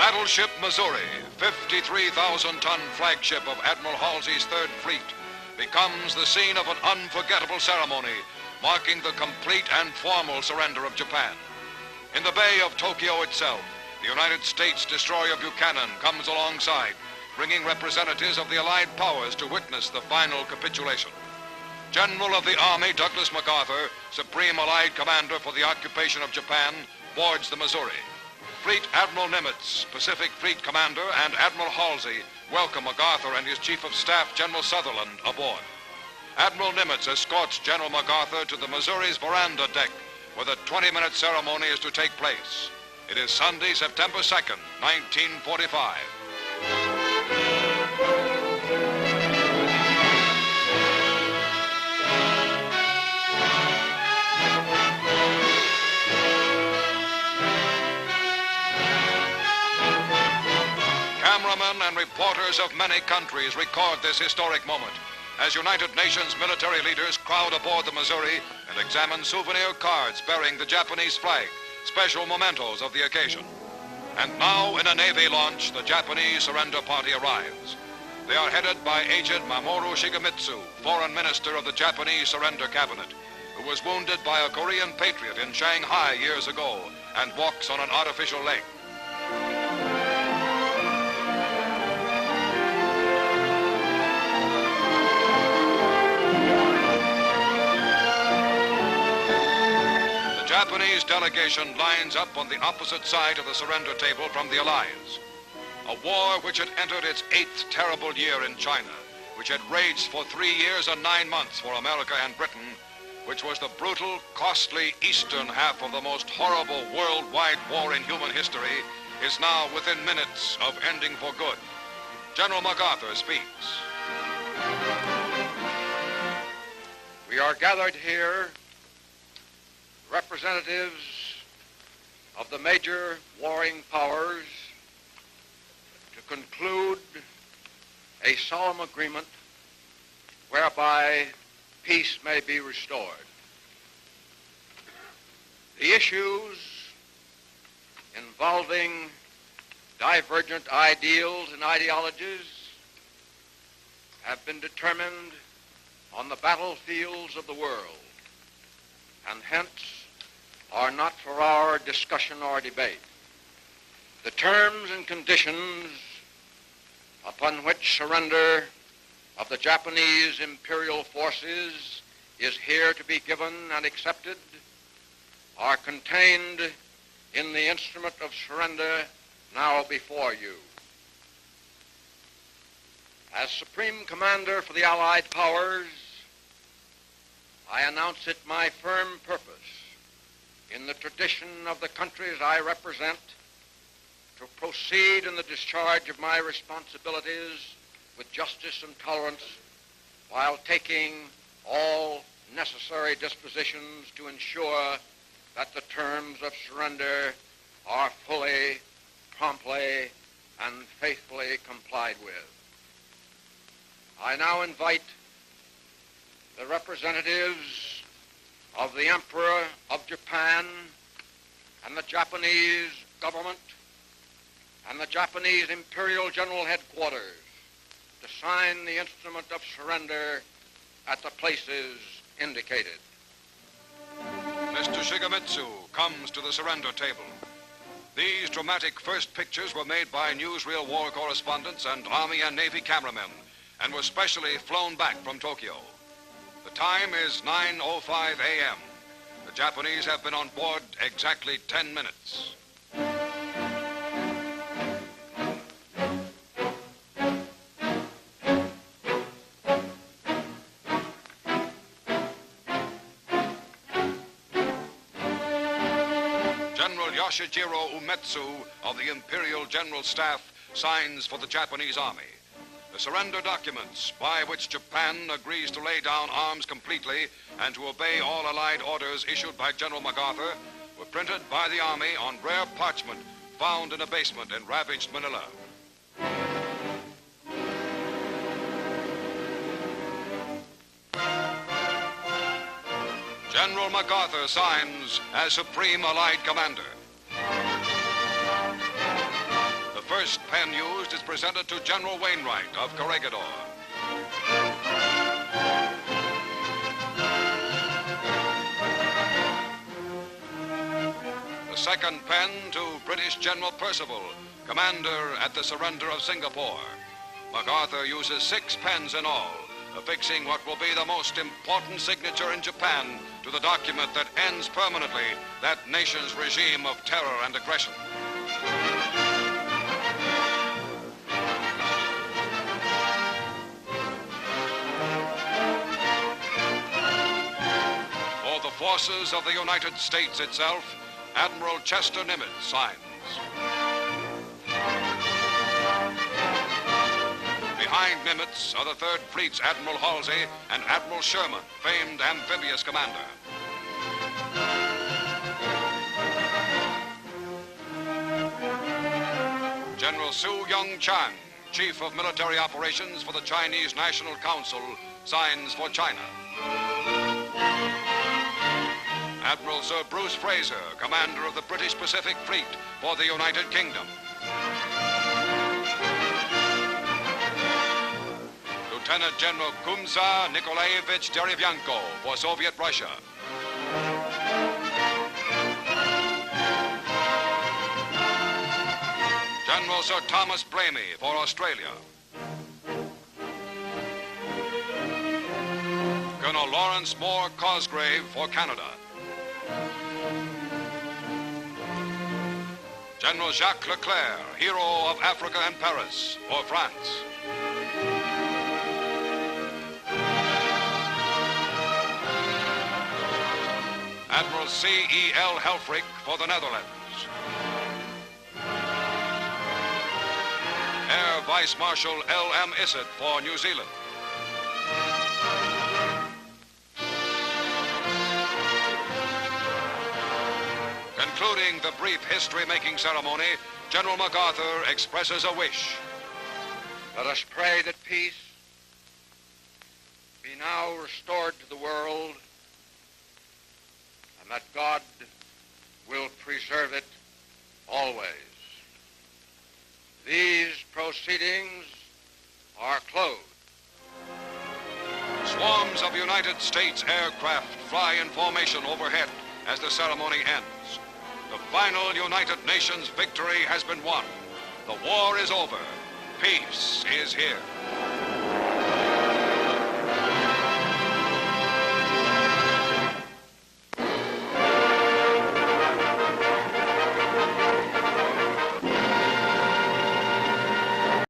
Battleship Missouri, 53,000-ton flagship of Admiral Halsey's Third Fleet, becomes the scene of an unforgettable ceremony marking the complete and formal surrender of Japan. In the Bay of Tokyo itself, the United States destroyer Buchanan comes alongside, bringing representatives of the Allied powers to witness the final capitulation. General of the Army Douglas MacArthur, Supreme Allied Commander for the occupation of Japan, boards the Missouri. Fleet Admiral Nimitz, Pacific Fleet Commander, and Admiral Halsey welcome MacArthur and his Chief of Staff, General Sutherland, aboard. Admiral Nimitz escorts General MacArthur to the Missouri's veranda deck, where the 20-minute ceremony is to take place. It is Sunday, September 2nd, 1945. Cameramen and reporters of many countries record this historic moment as United Nations military leaders crowd aboard the Missouri and examine souvenir cards bearing the Japanese flag, special mementos of the occasion. And now, in a Navy launch, the Japanese surrender party arrives. They are headed by Agent Mamoru Shigemitsu, Foreign Minister of the Japanese Surrender Cabinet, who was wounded by a Korean patriot in Shanghai years ago and walks on an artificial leg. The Japanese delegation lines up on the opposite side of the surrender table from the Allies. A war which had entered its 8th terrible year in China, which had raged for 3 years and 9 months for America and Britain, which was the brutal, costly eastern half of the most horrible worldwide war in human history, is now within minutes of ending for good. General MacArthur speaks. We are gathered here, representatives of the major warring powers, to conclude a solemn agreement whereby peace may be restored. The issues involving divergent ideals and ideologies have been determined on the battlefields of the world, and hence are not for our discussion or debate. The terms and conditions upon which surrender of the Japanese imperial forces is here to be given and accepted are contained in the instrument of surrender now before you. As Supreme Commander for the Allied Powers, I announce it my firm purpose, in the tradition of the countries I represent, to proceed in the discharge of my responsibilities with justice and tolerance, while taking all necessary dispositions to ensure that the terms of surrender are fully, promptly, and faithfully complied with. I now invite the representatives of the Emperor of Japan and the Japanese government and the Japanese Imperial General Headquarters to sign the instrument of surrender at the places indicated. Mr. Shigemitsu comes to the surrender table. These dramatic first pictures were made by newsreel war correspondents and Army and Navy cameramen and were specially flown back from Tokyo. The time is 9:05 a.m. The Japanese have been on board exactly 10 minutes. General Yoshijiro Umetsu of the Imperial General Staff signs for the Japanese Army. The surrender documents by which Japan agrees to lay down arms completely and to obey all Allied orders issued by General MacArthur were printed by the Army on rare parchment found in a basement in ravaged Manila. General MacArthur signs as Supreme Allied Commander. The first pen used is presented to General Wainwright of Corregidor. The second pen to British General Percival, commander at the surrender of Singapore. MacArthur uses 6 pens in all, affixing what will be the most important signature in Japan to the document that ends permanently that nation's regime of terror and aggression. For the forces of the United States itself, Admiral Chester Nimitz signs. Behind Nimitz are the Third Fleet's Admiral Halsey and Admiral Sherman, famed amphibious commander. General Su Young Chang, Chief of Military Operations for the Chinese National Council, signs for China. Admiral Sir Bruce Fraser, commander of the British Pacific Fleet for the United Kingdom. Lieutenant General Kumsa Nikolaevich Derevyanko for Soviet Russia. General Sir Thomas Blamey for Australia. Colonel Lawrence Moore Cosgrave for Canada. General Jacques Leclerc, hero of Africa and Paris, for France. Admiral C.E.L. Helfrich for the Netherlands. Air Vice Marshal L.M. Issett for New Zealand. Concluding the brief history-making ceremony, General MacArthur expresses a wish. Let us pray that peace be now restored to the world and that God will preserve it always. These proceedings are closed. Swarms of United States aircraft fly in formation overhead as the ceremony ends. The final United Nations victory has been won. The war is over. Peace is here.